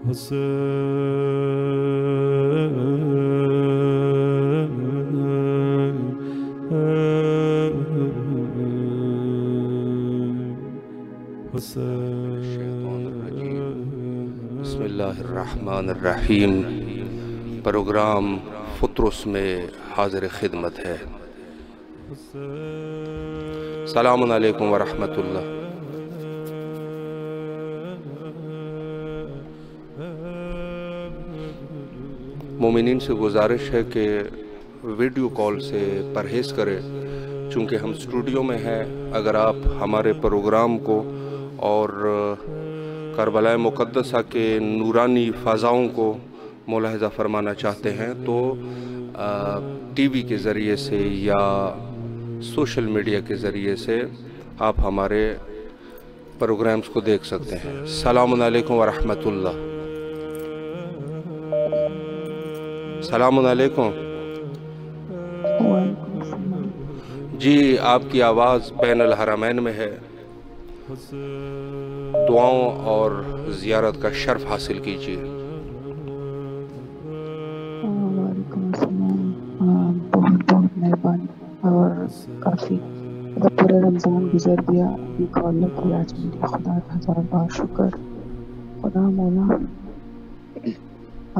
بسم اللہ الرحمن الرحیم۔ پروگرام فطرس میں حاضر خدمت ہے۔ السلام علیکم ورحمۃ اللہ۔ مومنین سے گزارش ہے کہ ویڈیو کال سے پرہیز کریں، چونکہ ہم اسٹوڈیو میں ہیں۔ اگر آپ ہمارے پروگرام کو اور کربلا مقدسہ کے نورانی فضاؤں کو ملاحظہ فرمانا چاہتے ہیں تو ٹی وی کے ذریعے سے یا سوشل میڈیا کے ذریعے سے آپ ہمارے پروگرامز کو دیکھ سکتے ہیں۔ السلام علیکم ورحمۃ اللہ۔ السلام علیکم۔ جی، آپ کی آواز بین الحرمین میں ہے۔ دعاؤں اور زیارت کا شرف حاصل کیجیے۔ وعلیکم السلام۔ بہت بہت مہربانی، اور کافی پورا رمضان گزر گیا، ابھی کال نہ کیا۔ آج میرے خدا کا ہزار بار شکر۔ خدا مولا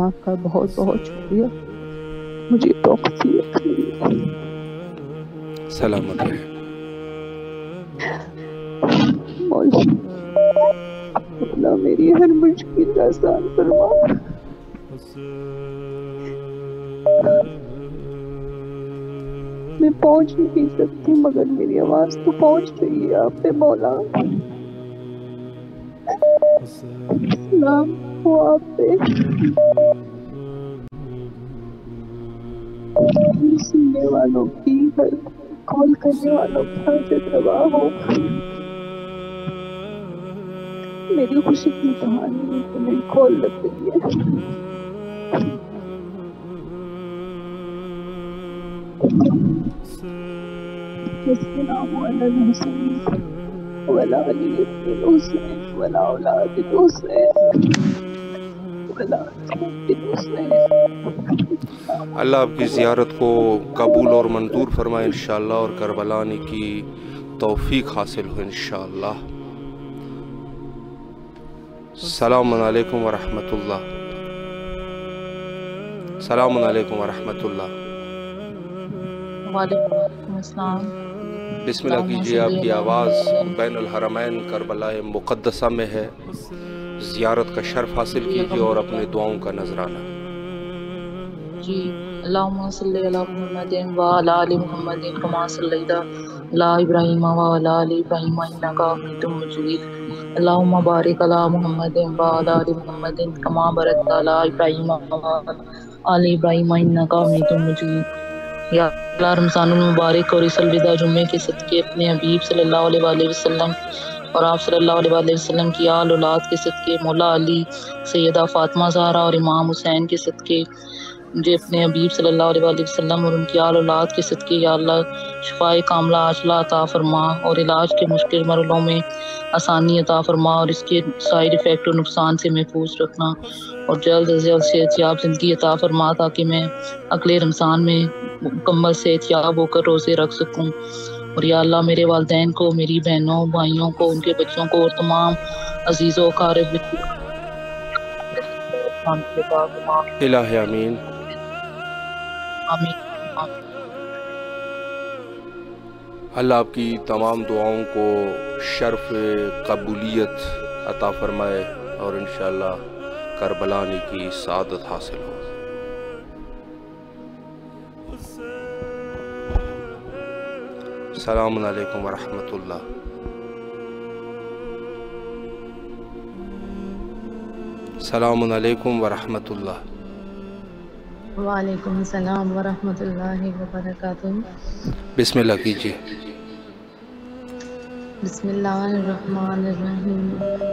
آپ کا بہت بہت شکریہ، مجھے توفیق دی۔ سلامت رہے۔ مولا میری ہر مشکل آسان فرما۔ میں پہنچ نہیں سکتی، مگر میری آواز تو پہنچ رہی ہے آپ پہ مولا۔ سلام ہو آپ پہ، سننے والوں کی، ہر کال کرنے والوں کی حاجت روا ہو۔ میری خوشی کی کہانی ہے کہ میری کال لگ گئی ہے۔ السلام علی الحسین وعلی علی ابن الحسین وعلی اولاد الحسین وعلی اصحاب الحسین۔ اللہ آپ کی زیارت کو قبول اور منظور فرمائے انشاءاللہ، اور کربلا آنے کی توفیق حاصل ہو انشاءاللہ۔ السلام علیکم ورحمۃ اللہ۔ السلام علیکم ورحمۃ اللہ۔ وعلیکم السلام۔ بسم اللہ کیجیے۔ آپ کی آواز بین الحرمین کربلا مقدسہ میں ہے۔ زیارت کا شرف حاصل کیجیے اور اپنے دعاؤں کا نذرانہ۔ جی، اللہم صلی علی محمد وعلی آل محمد کما صلیت علی ابراہیم وعلی آل ابراہیم انک حمید مجید۔ اللہم بارک علی محمد وعلی آل محمد کما بارکت علی ابراہیم وعلی آل ابراہیم انک حمید مجید۔ یا اللہ، رمضان المبارک اور اس الوداع جمعے کے صدقے اپنے حبیب صلی اللہ علیہ وآلہ وسلم اور آپ صلی اللہ علیہ وآلہ وسلم کی آل اولاد کے صدقے، مولا علی، سیدہ فاطمہ زہرا اور امام حسین کے صدقے، مجھے اپنے حبیب صلی اللہ علیہ وآلہ وسلم اور ان کی آل اولاد کے صدقے یا اللہ شفائے کاملہ عاجلہ عطا فرما، اور علاج کے مشکل مرحلوں میں آسانی عطا فرما، اور اس کے سائیڈ ایفیکٹ اور نقصان سے محفوظ رکھنا، اور جلد از جلد صحتیاب زندگی عطا فرما تاکہ میں اگلے رمضان میں مکمل صحتیاب ہو کر روزے رکھ سکوں۔ اور یا اللہ میرے والدین کو، میری بہنوں بھائیوں کو، ان کے بچوں کو، اور تمام عزیزوں اقارب الہ آمین۔ آمین۔ اللہ آپ کی تمام دعاؤں کو شرف قبولیت عطا فرمائے اور انشاءاللہ کربلا آنے کی سعادت حاصل ہو۔ السلام علیکم ورحمۃ اللہ۔ السلام علیکم ورحمۃ اللہ۔ وعلیکم السلام ورحمۃ اللہ وبرکاتہ۔ بسم اللہ کیجیے۔ بسم اللہ الرحمن الرحیم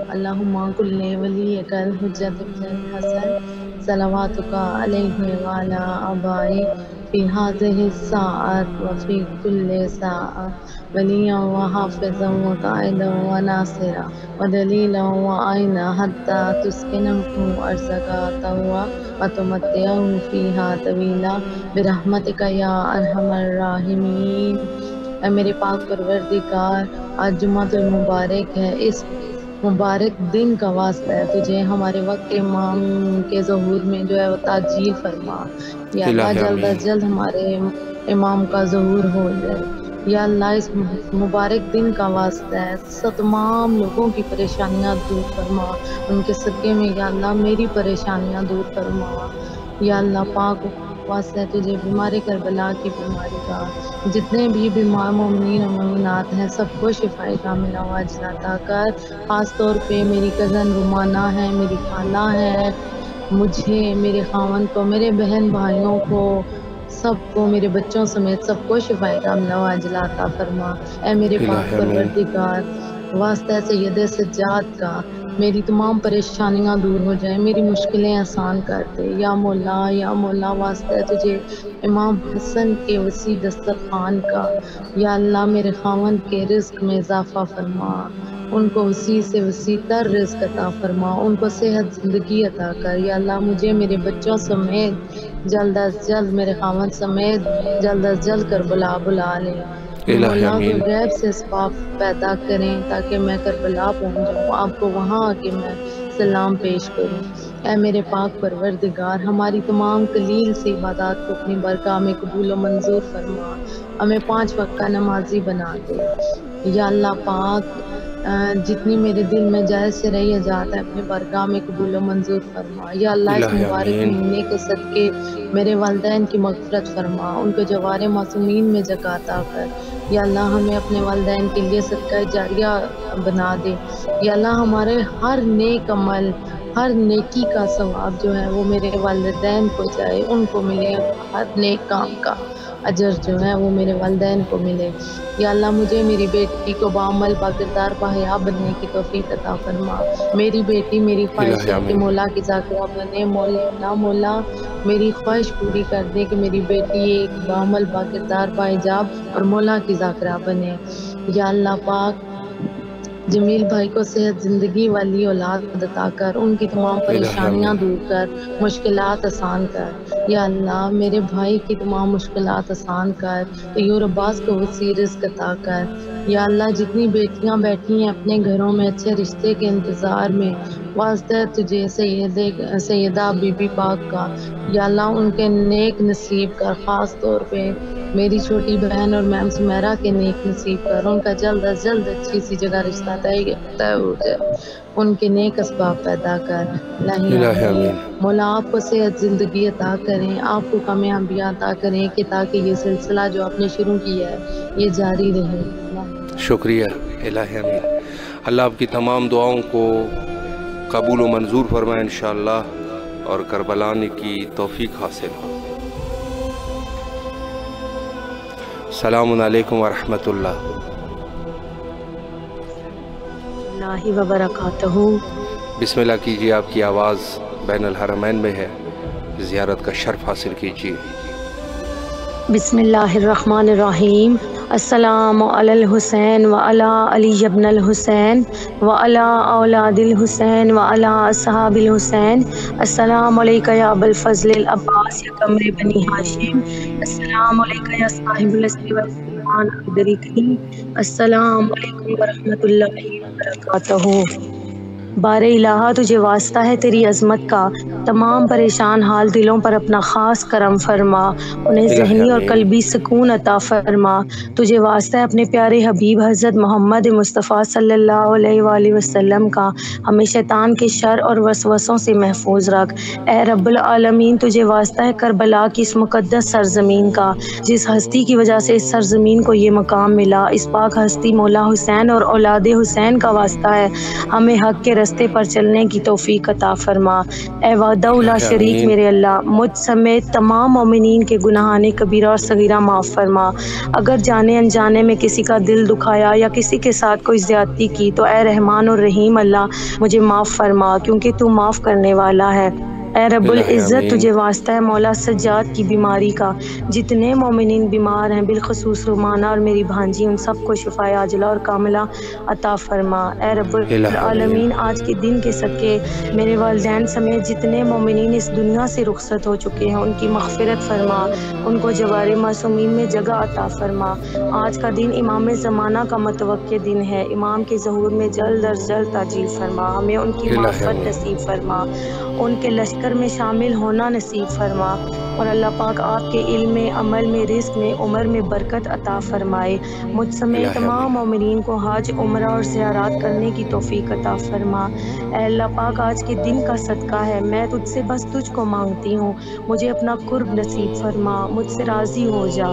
اللہم کل ولیک الحجۃ ابن الحسن صلواتک علیہ وعلی آبائہ فی ہذہ الساعۃ وفی کل ساعۃ ولییا وحافظا وقائدا وناصرا ودلیلا وعینا حتی تسکنہ ارضک طوعا وتمتعہ فیہا طویلا برحمتک یا ارحم الراحمین۔ اے میرے پاک پروردگار، آج جمعۃ المبارک ہے، اس مبارک دن کا واسطہ ہے تجھے ہمارے وقت امام کے ظہور میں جو ہے وہ تعجیل فرما یا اللہ، جلد از جلد ہمارے امام کا ظہور ہو جائے یا اللہ۔ اس مبارک دن کا واسطہ ہے تمام لوگوں کی پریشانیاں دور فرما، ان کے صدقے میں یا اللہ میری پریشانیاں دور فرما یا اللہ۔ پاک واسطہ ہے تجھے بیمار کربلا کی بیماری کا، جتنے بھی بیمار مومنین و مومنات ہیں سب کو شفائے کاملہ عاجلہ عطا کر۔ خاص طور پہ میری کزن رومانہ ہے، میری خالہ ہے، مجھے، میرے خاوند کو، میرے بہن بھائیوں کو، سب کو، میرے بچوں سمیت سب کو شفائے کاملہ عاجلہ عطا فرما۔ اے میرے پاک پروردگار، واسطہ سید سجاد کا میری تمام پریشانیاں دور ہو جائیں، میری مشکلیں آسان کر دے یا مولا، یا مولا۔ واسطہ ہے تجھے امام حسن کے وسیع دسترخوان کا یا اللہ، میرے خاوند کے رزق میں اضافہ فرما، ان کو وسیع سے وسیع تر رزق عطا فرما، ان کو صحت زندگی عطا کر یا اللہ۔ مجھے میرے بچوں سمیت جلد از جلد، میرے خاوند سمیت جلد از جلد کربلا بلا لے مولا۔ تو غیب سے اسباب پیدا کریں تاکہ میں کربلا پہنچ جاؤں، آپ کو وہاں آ کے میں سلام پیش کروں۔ اے میرے پاک پروردگار، ہماری تمام قلیل سی عبادات کو اپنی برکاہ میں قبول و منظور فرما، ہمیں 5 وقت کا نمازی بنا دے یا اللہ پاک۔ جتنی میرے دل میں جائز سے رہی جاتا ہے اپنی برگاہ میں قبول و منظور فرما یا اللہ۔ اس مبارک مہینے کے صدقے میرے والدین کی مغفرت فرما، ان کو جوار معصومین میں جگہ عطا کر یا اللہ۔ ہمیں اپنے والدین کے لیے صدقہ جاریہ بنا دے یا اللہ۔ ہمارے ہر نیک عمل، ہر نیکی کا ثواب جو ہے وہ میرے والدین کو جائے، ان کو ملے، ہر نیک کام کا اجر جو ہے وہ میرے والدین کو ملے یا اللہ۔ مجھے میری بیٹی کو بعمل باکردار باحیا بننے کی توفیق عطا فرما۔ میری بیٹی میری خواہش ہے کہ مولا کی ذاکرہ بنے، مولا میری خواہش پوری کر دے کہ میری بیٹی ایک بعمل باکردار باحجاب اور مولا کی ذاکرہ بنے یا اللہ پاک۔ جمیل بھائی کو صحت زندگی والی اولاد عطا کر، ان کی تمام پریشانیاں دور کر، مشکلات آسان کر یا اللہ۔ میرے بھائی کی تمام مشکلات آسان کر، طیور عباس کو وسیع رزق عطا کر یا اللہ۔ جتنی بیٹیاں بیٹھی ہیں اپنے گھروں میں اچھے رشتے کے انتظار میں، واسطہ ہے تجھے سیدہ بی بی پاک کا یا اللہ، ان کے نیک نصیب کر۔ خاص طور پہ میری چھوٹی بہن اور میم سمیرہ کے نیک نصیب کر، ان کا جلد از جلد اچھی سی جگہ رشتہ طے ہو جائے، ان کے نیک اسباب پیدا کر الہی۔ مولا آپ کو صحت زندگی عطا کریں، آپ کو کامیابی عطا کریں کہ تاکہ یہ سلسلہ جو آپ نے شروع کیا ہے یہ جاری رہے۔ شکریہ الہی امین۔ اللہ آپ کی تمام دعاؤں کو قبول و منظور فرمائے انشاءاللہ اور کربلا آنے کی توفیق حاصل ہو۔ السلام علیکم ورحمۃ اللہ وبرکاتہ۔ بسم اللہ کیجیے، آپ کی آواز بین الحرمین میں ہے، زیارت کا شرف حاصل کیجیے۔ بسم اللہ الرحمن الرحیم۔ السلام علی الحسین وعلی علی ابن الحسین وعلی اولاد الحسین وعلی اصحاب الحسین۔ السلام علیکہ یا ابا الفضل العباس یا قمر بنی ہاشم۔ السلام علیکہ یا صاحب الاسر والسلطان الدریکی۔ السلام علیکم ورحمۃ اللہ وبرکاتہ۔ بار الہ تجھے واسطہ ہے تیری عظمت کا، تمام پریشان حال دلوں پر اپنا خاص کرم فرما، انہیں ذہنی اور قلبی سکون عطا فرما۔ تجھے واسطہ ہے اپنے پیارے حبیب حضرت محمد مصطفیٰ صلی اللہ علیہ وآلہ وسلم کا، ہمیں شیطان کے شر اور وسوسوں سے محفوظ رکھ۔ اے رب العالمین تجھے واسطہ ہے کربلا کی اس مقدس سرزمین کا، جس ہستی کی وجہ سے اس سرزمین کو یہ مقام ملا، اس پاک ہستی مولا حسین اور اولاد حسین کا واسطہ ہے، ہمیں حق کے راستے پر چلنے کی توفیق عطا فرما۔ اے وحدہ لا شریک میرے اللہ، مجھ سمیت تمام مومنین کے گناہان کبیرہ اور صغیرہ معاف فرما۔ اگر جانے انجانے میں کسی کا دل دکھایا یا کسی کے ساتھ کوئی زیادتی کی تو اے رحمان اور رحیم اللہ مجھے معاف فرما، کیونکہ تو معاف کرنے والا ہے۔ اے رب العزت تجھے واسطہ ہے مولا سجاد کی بیماری کا، جتنے مومنین بیمار ہیں بالخصوص رومانہ اور میری بھانجی، ان سب کو شفائے عاجلہ اور کاملہ عطا فرما۔ اے رب العالمین آج کے دن کے صدقے میرے والدین سمیت جتنے مومنین اس دنیا سے رخصت ہو چکے ہیں ان کی مغفرت فرما، ان کو جوار معصومین میں جگہ عطا فرما۔ آج کا دن امام زمانہ کا متوقع دن ہے، امام کے ظہور میں جلد از جلد تعجیل فرما، ہمیں ان کی معرفت نصیب فرما، ان کے لشکر میں شامل ہونا نصیب فرما، اور اللہ پاک آپ کے علم میں، عمل میں، رزق میں، عمر میں برکت عطا فرمائے۔ مجھ سمیت تمام مومنین کو حج، عمرہ اور زیارات کرنے کی توفیق عطا فرما۔ اے اللہ پاک آج کے دن کا صدقہ ہے، میں تجھ سے بس تجھ کو مانگتی ہوں، مجھے اپنا قرب نصیب فرما، مجھ سے راضی ہو جا۔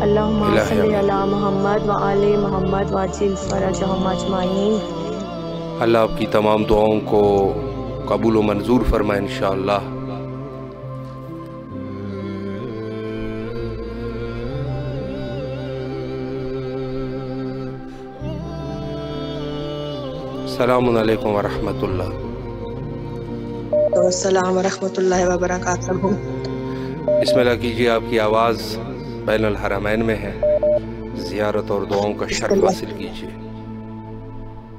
اللہم صلی علی محمد و آل محمد وعجل فرجہم اجمعین۔ اللہ آپ کی تمام دعاؤں کو قبول و منظور فرمائے انشاءاللہ۔ السلام علیکم ورحمۃ اللہ۔ السلام ورحمۃ اللہ وبرکاتہ۔ بسم اللہ کیجیے، آپ کی آواز بین الحرمین میں ہے، زیارت اور دعاؤں کا شرف حاصل کیجیے۔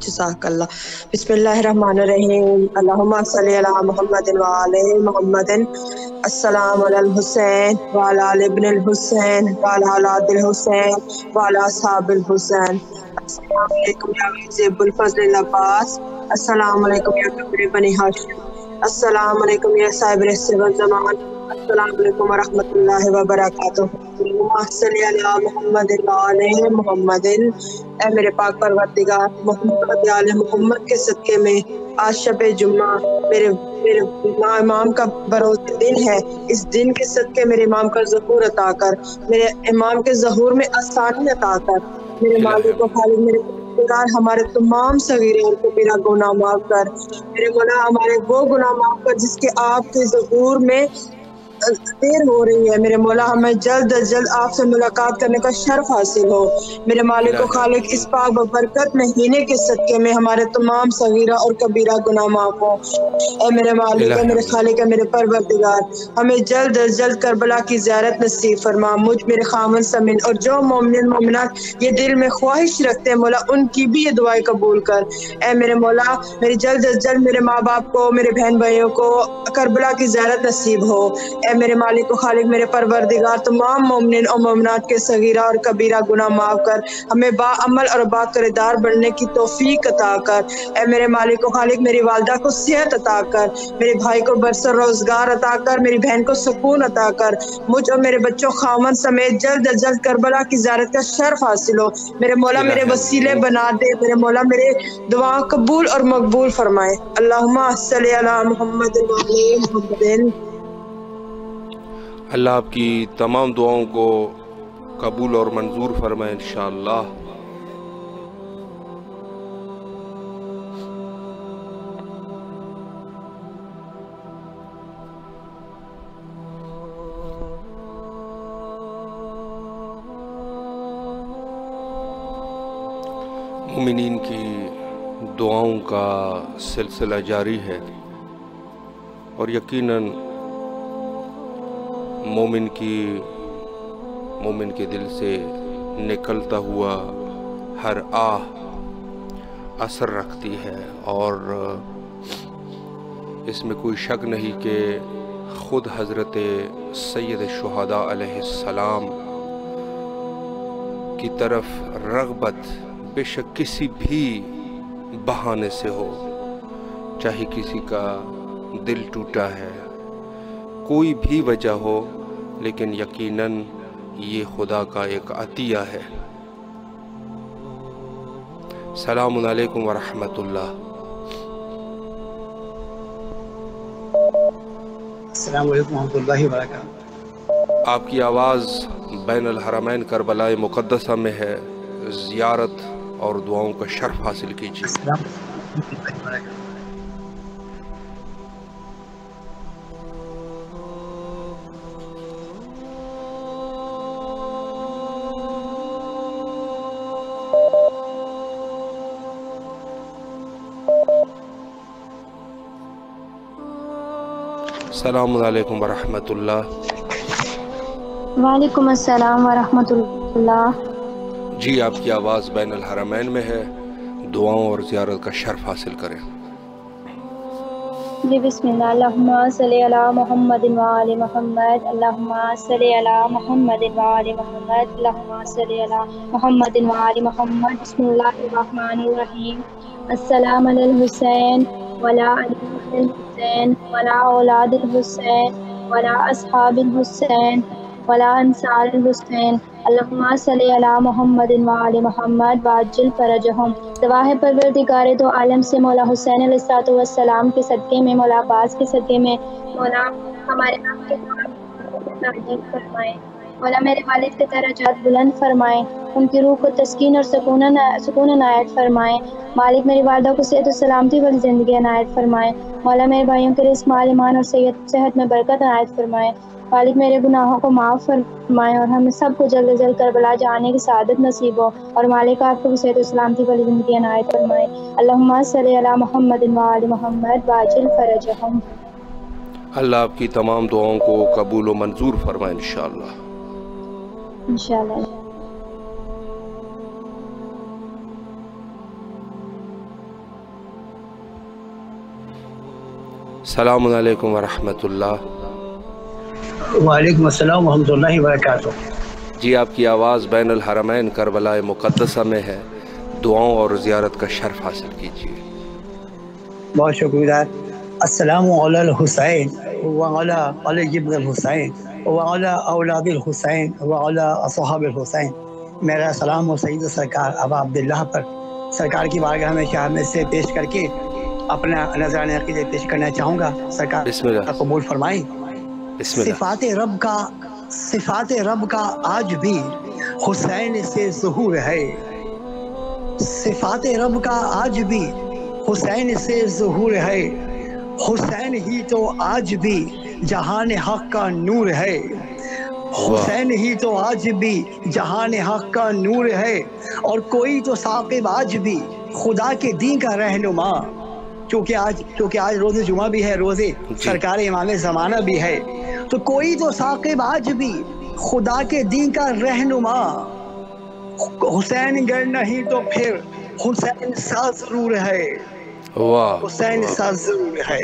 جزاک اللہ۔ بسم اللہ الرحمن الرحیم۔ اللہم صلی علی محمد وآل محمد۔ السلام علی الحسین وعلی آل ابن الحسین وعلی اولاد الحسین وعلی اصحاب الحسین۔ السلام علیکم یا غیث ابوالفضل العباس، السلام علیکم یا قمر بنی ہاشم، السلام علیکم یا صاحب رسل والزمان، السلام علیکم ورحمۃ اللہ وبرکاتہ۔ اللہم صلی علی محمد وآل محمد۔ اے میرے پاک پروردگار، محمد آل محمد کے صدقے میں آج شب جمعہ میرے امام کا بروز دن ہے، اس دن کے صدقے میرے امام کا ظہور عطا کر، میرے امام کے ظہور میں آسانی عطا کر، میرے مالک و خالق، میرے پروردگار ہمارے تمام صغیرہ اور کبیرہ گناہ معاف کر، میرے مولا ہمارے وہ گناہ معاف کر جس کے آپ کے ظہور میں دیر ہو رہی ہے، میرے مولا ہمیں جلد از جلد آپ سے ملاقات کرنے کا شرف حاصل ہو، میرے مالک و خالق اس پاک ببرکت مہینے کے صدقے میں ہمارے تمام صغیرہ اور کبیرہ گناہ معاف ہو۔ اے میرے مالک، اے میرے خالق، اے میرے پروردگار، ہمیں جلد از جلد کربلا کی زیارت نصیب فرما، مجھ میرے خاوند سمیت اور جو مومن مومنات یہ دل میں خواہش رکھتے ہیں مولا ان کی بھی یہ دعائیں قبول کر۔ اے میرے مولا میری جلد از جلد میرے ماں باپ کو، میرے بہن بھائیوں کو کربلا کی زیارت نصیب ہو۔ اے میرے مالک و خالق، میرے پروردگار تمام مومنین اور مومنات کے صغیرہ اور کبیرہ گناہ معاف کر، ہمیں با عمل اور با کردار بننے کی توفیق عطا کر۔ اے میرے مالک و خالق میری والدہ کو صحت عطا کر، میرے بھائی کو برسر روزگار عطا کر، میری بہن کو سکون عطا کر، مجھ اور میرے بچوں خاوند سمیت جلد از جلد کربلا کی زیارت کا شرف حاصل ہو۔ میرے مولا میرے وسیلے بنا دے، میرے مولا میرے دعا قبول اور مقبول فرمائے۔ اللہم صلی علی محمد وعلی محمد۔ اللہ آپ کی تمام دعاؤں کو قبول اور منظور فرمائے انشاءاللہ۔ مومنین کی دعاؤں کا سلسلہ جاری ہے، اور یقیناً مومن کے دل سے نکلتا ہوا ہر آہ اثر رکھتی ہے، اور اس میں کوئی شک نہیں کہ خود حضرت سید الشہداء علیہ السلام کی طرف رغبت بے شک کسی بھی بہانے سے ہو، چاہے کسی کا دل ٹوٹا ہے، کوئی بھی وجہ ہو، لیکن یقیناً یہ خدا کا ایک عطیہ ہے۔ السلام علیکم ورحمۃ اللہ۔ السلام علیکم ورحمۃ اللہ وبرکاتہ۔ آپ کی آواز بین الحرمین کربلا مقدسہ میں ہے، زیارت اور دعاؤں کا شرف حاصل کیجیے۔ السلام علیکم ورحمۃ اللہ وبرکاتہ۔ السلام علیکم ورحمۃ اللہ. وعلیکم السلام ورحمۃ اللہ. جی آپ کی آواز بین الحرمین میں ہے، دعاؤں اور زیارت کا شرف حاصل کریں. جی بسم اللہ. اللہم صلی علی محمد وآل محمد. اللہم صلی علی محمد وآل محمد. اللہم صلی علی محمد وآل محمد. بسم اللہ الرحمن الرحیم. السلام علی الحسین وعلی علی الحسین وعلی اولاد الحسین وعلی اصحاب الحسین وعلی انصار الحسین. اللہم صلی علی محمد وآل محمد وعجل فرجہم. دعا ہے پروردگار تو عالم سے مولا حسین علیہ السلام کے صدقے میں، مولا عباس کے صدقے میں مولا ہمارے آپ کے نازل فرمائے. مولا میرے والد کے درجات بلند فرمائے، ان کی روح کو تسکین اور سکون عنایت فرمائے. مالک میری والدہ کو صحت و سلامتی والی زندگی عنایت فرمائے. مولا میرے بھائیوں کے رزق مال ایمان اور صحت میں برکت عنایت فرمائے. مالک میرے گناہوں کو معاف فرمائے اور ہمیں سب کو جلد از جلد کربلا جانے کی سعادت نصیب ہو، اور مالک آپ کو صحت و سلامتی والی زندگی عنایت فرمائے. اللہم صلی علی محمد وآل محمد وعجل فرجہم. اللہ آپ کی تمام دعاؤں کو قبول و منظور فرمائے انشاءاللہ. انشاءاللہ. السلام علیکم ورحمۃ اللہ. وعلیکم السلام ورحمۃ اللہ وبرکاتہ. جی آپ کی آواز بین الحرمین کربلا مقدسہ میں ہے، دعاؤں اور زیارت کا شرف حاصل کیجیے. بہت شکریہ. السلام علی الحسین وعلی علی ابن الحسین وعلی اولاد الحسین وعلی اصحاب الحسین. میرا سلام و سید سرکار ابا عبداللہ پر سرکار کی بارگاہ میں شہامت سے پیش کر کے اپنا نذران عقیدے پیش کرنا چاہوں گا. سرکار بسم اللہ. قبول فرمائیں. بسم اللہ. صفات رب کا آج بھی حسین سے ظہور ہے. صفات رب کا آج بھی حسین سے ظہور ہے. حسین ہی تو آج بھی جہان حق کا نور ہے. حسین ہی تو آج بھی جہان حق کا نور ہے. اور کوئی تو ثاقب آج بھی خدا کے دین کا رہنما. چونکہ آج روز جمعہ بھی ہے، روز سرکار امام زمانہ بھی ہے، تو کوئی تو ثاقب آج بھی خدا کے دین کا رہنما. حسین گر نہیں تو پھر حسین سا ضرور ہے. حسین سا ضرور ہے.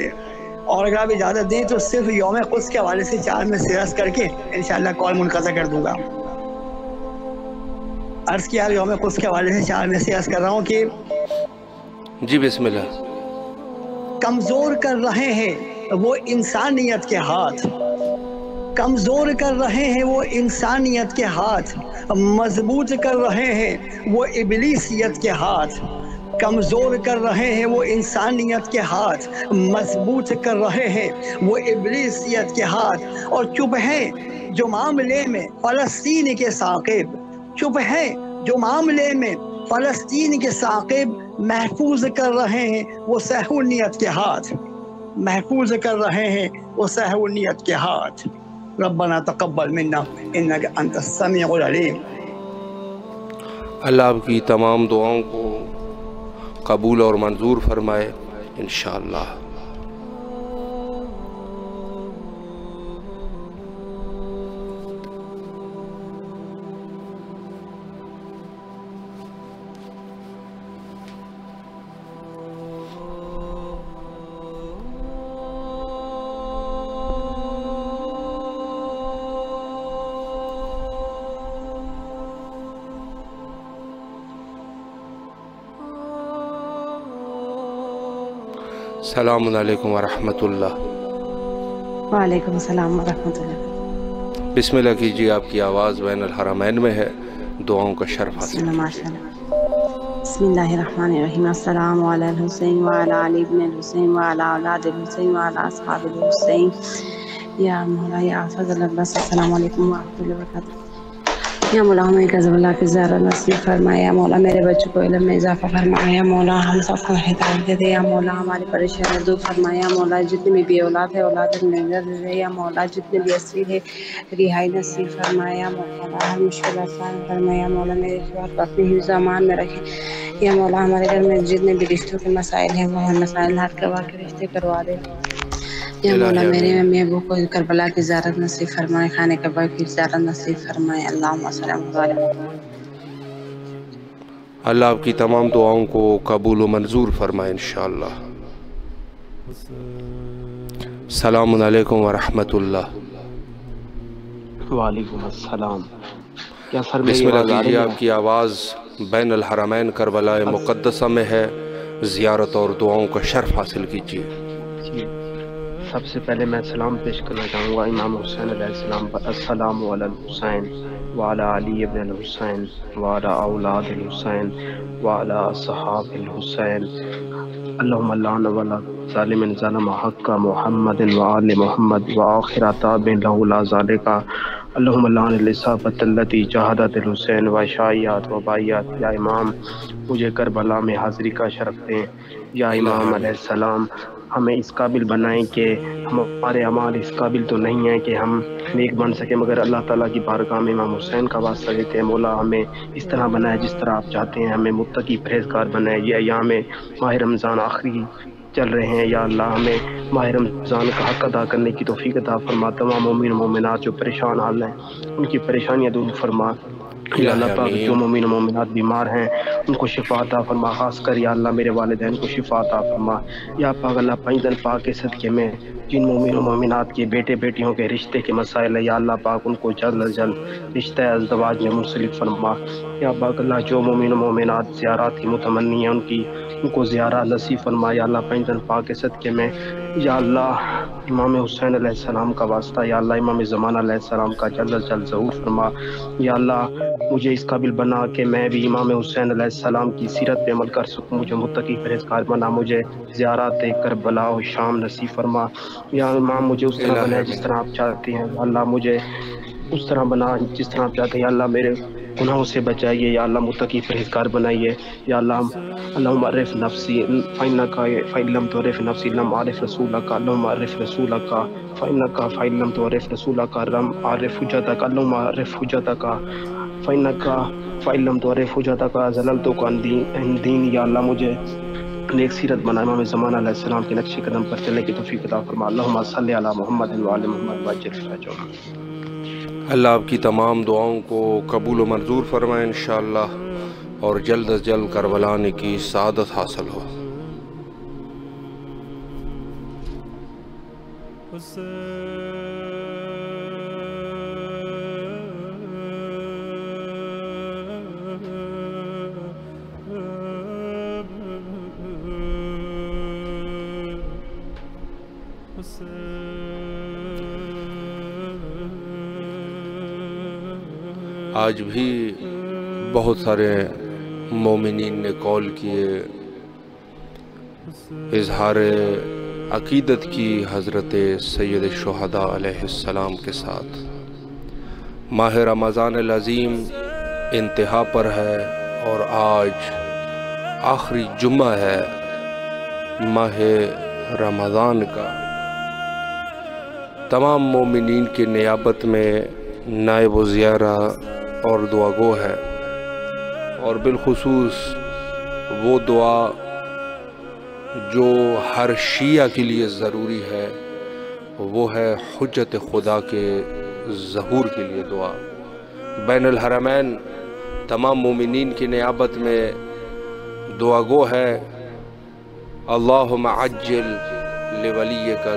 اور اگر آپ اجازت دیں تو صرف یوم قدس کے حوالے سے 4 میں سرس کر کے انشاءاللہ کال منقطع کر دوں گا. عرض کیا یوم قدس کے حوالے سے 4 میں سرس کر رہا ہوں کہ جی بسم اللہ. کمزور کر رہے ہیں وہ انسانیت کے ہاتھ. کمزور کر رہے ہیں وہ انسانیت کے ہاتھ. مضبوط کر رہے ہیں وہ ابلیسیت کے ہاتھ. کمزور کر رہے ہیں وہ انسانیت کے ہاتھ. مضبوط کر رہے ہیں وہ ابلیسیت کے ہاتھ. اور چپ ہیں جو معاملے میں فلسطین کے ثاقب. چپ ہیں جو معاملے میں فلسطین کے ثاقب. محفوظ کر رہے ہیں وہ صہیونیت کے ہاتھ. محفوظ کر رہے ہیں وہ صہیونیت کے ہاتھ. ربنا تقبل منا انک انت السمیع العلیم. اللہ آپ کی تمام دعاؤں کو قبول اور منظور فرمائے انشاءاللہ. السلام علیکم ورحمۃ اللہ. وعلیکم السلام ورحمۃ اللہ. بسم اللہ کیجیے. آپ کی آواز بین الحرمین میں ہے، دعاؤں کا شرف حاصل کیجیے. ماشاء اللہ. بسم اللہ الرحمن الرحیم. السلام علی الحسین وعلی علی ابن الحسین وعلی اولاد الحسین وعلی اصحاب الحسین. یا مولا یا فضل اللہ. السلام علیکم ورحمۃ اللہ وبرکاتہ. یا مولا ہمیں غضب اللہ کی زیارت نصیب فرمائے. یا مولا میرے بچوں کو علم میں اضافہ فرمائے. یا مولا ہم سب کو ہدایت دے. یا مولا ہماری پریشانی دور فرمائے. یا مولا جتنے بھی اولاد ہے اولاد میں دے. یا مولا جتنے بھی اسیر ہے رہائی نصیب فرمائے. یا مولا ہر مشکل آسان فرمائے. یا مولا میرے شوہر کو اپنی حفظ امان میں رکھے. یا مولا ہمارے گھر میں جتنے بھی رشتوں کے مسائل ہیں وہ مسائل حل کروا کے رشتے کروا دے. یا مولا میرے امی ابو کو کربلا کی زیارت نصیب فرمائے، خانہ کعبہ کی زیارت نصیب فرمائے۔ اللہم صلی اللہ علیہ وسلم۔ اللہ آپ کی تمام دعاؤں کو قبول و منظور فرمائے انشاءاللہ۔ السلام علیکم ورحمۃ اللہ۔ وعلیکم السلام۔ کیا سر بسم اللہ کیجیے، آپ کی آواز بین الحرمین کربلا مقدسہ میں ہے، زیارت اور دعاؤں کا شرف حاصل کیجیے۔ سب سے پہلے میں سلام پیش کرنا چاہوں گا امام حسین علیہ السلام پر۔ السلام علی الحسین وعلی علی ابن الحسین وعلی اولاد الحسین وعلی اصحاب الحسین۔ اللہم لعن ولا ظالم ظلم حق محمد وآل محمد وآخر تاب لہ لا ذالک۔ اللہم لعن الاصابۃ التی جہادت الحسین و شایعات و بایعات۔ یا امام مجھے کربلا میں حاضری کا شرف دیں۔ یا امام علیہ السلام ہمیں اس قابل بنائیں کہ ہمارے اعمال اس قابل تو نہیں ہیں کہ ہم نیک بن سکیں، مگر اللہ تعالیٰ کی بارگاہ میں امام حسین کا واسطہ دیتے ہیں۔ مولا ہمیں اس طرح بنائے جس طرح آپ چاہتے ہیں، ہمیں متقی پرہیزگار بنائے۔ یہ ایام ماہ رمضان آخری چل رہے ہیں، یا اللہ ہمیں ماہ رمضان کا حق ادا کرنے کی توفیق عطا فرما۔ تمام مومن و مومنات جو پریشان حال ہیں ان کی پریشانیاں دور فرما۔ یا اللہ پاک جو مومن و مومنات بیمار ہیں ان کو شفا عطا فرما، خاص کر یا اللہ میرے والدین کو شفا عطا فرما۔ یا پاک اللہ پنجدن پاک کے صدقے میں جن مومن و مومنات کے بیٹے بیٹیوں کے رشتے کے مسائل ہے، یا اللہ پاک ان کو جلد از جلد رشتہ ازدواج میں منسلک فرما۔ یا پاک اللہ جو مومن و مومنات زیارات کی متمنی ہیں ان کو زیارات نصیب فرما۔ یا اللہ پنجدن پاک کے صدقے میں یا اللہ امام حسین علیہ السلام کا واسطہ، یا اللہ امام زمانہ علیہ السلام کا جلد از جلد ظہور فرما۔ یا اللہ مجھے اس قابل بنا کہ میں بھی امام حسین علیہ السلام کی سیرت پہ عمل کر سکوں، مجھے متقی پرہیزگار بنا، مجھے زیارات کربلا و شام نصیب فرما۔ یا امام مجھے اس طرح بنا جس طرح آپ چاہتے ہیں، اللہ مجھے اس طرح بنا جس طرح آپ چاہتے ہیں۔ یا اللہ میرے گناہوں سے بچائیے، یا اللہ متقی پرہیزگار بنائیے۔ یا اللہ اللہم عرف نفسی فإنک فإن لم تعرف نفسی لم أعرف رسولک۔ اللہم عرف رسولک فإنک فإن لم تعرف رسولک لم أعرف حجتک۔ اللہم عرف حجتک فإنک فإن لم تعرف حجتک ضللتک عن دین۔ یا اللہ مجھے نیک سیرت بنا، امام زمانہ علیہ السلام کے نقش قدم پر چلنے کی توفیق عطا فرما۔ اللہم صلی علی محمد وآل محمد وعجل فرجهم۔ اللہ آپ کی تمام دعاؤں کو قبول و منظور فرمائے انشاءاللہ، اور جلد از جلد کربلا آنے کی سعادت حاصل ہو۔ آج بھی بہت سارے مومنین نے کال کیے، اظہار عقیدت کی حضرت سید الشہداء علیہ السلام کے ساتھ۔ ماہ رمضان العظیم انتہا پر ہے، اور آج آخری جمعہ ہے ماہ رمضان کا۔ تمام مومنین کی نیابت میں نائب و زیارہ اور دعا گو ہے، اور بالخصوص وہ دعا جو ہر شیعہ کے لیے ضروری ہے، وہ ہے حجت خدا کے ظہور کے لیے دعا۔ بین الحرمین تمام مومنین کی نیابت میں دعا گو ہے، اللہم عجل لولیک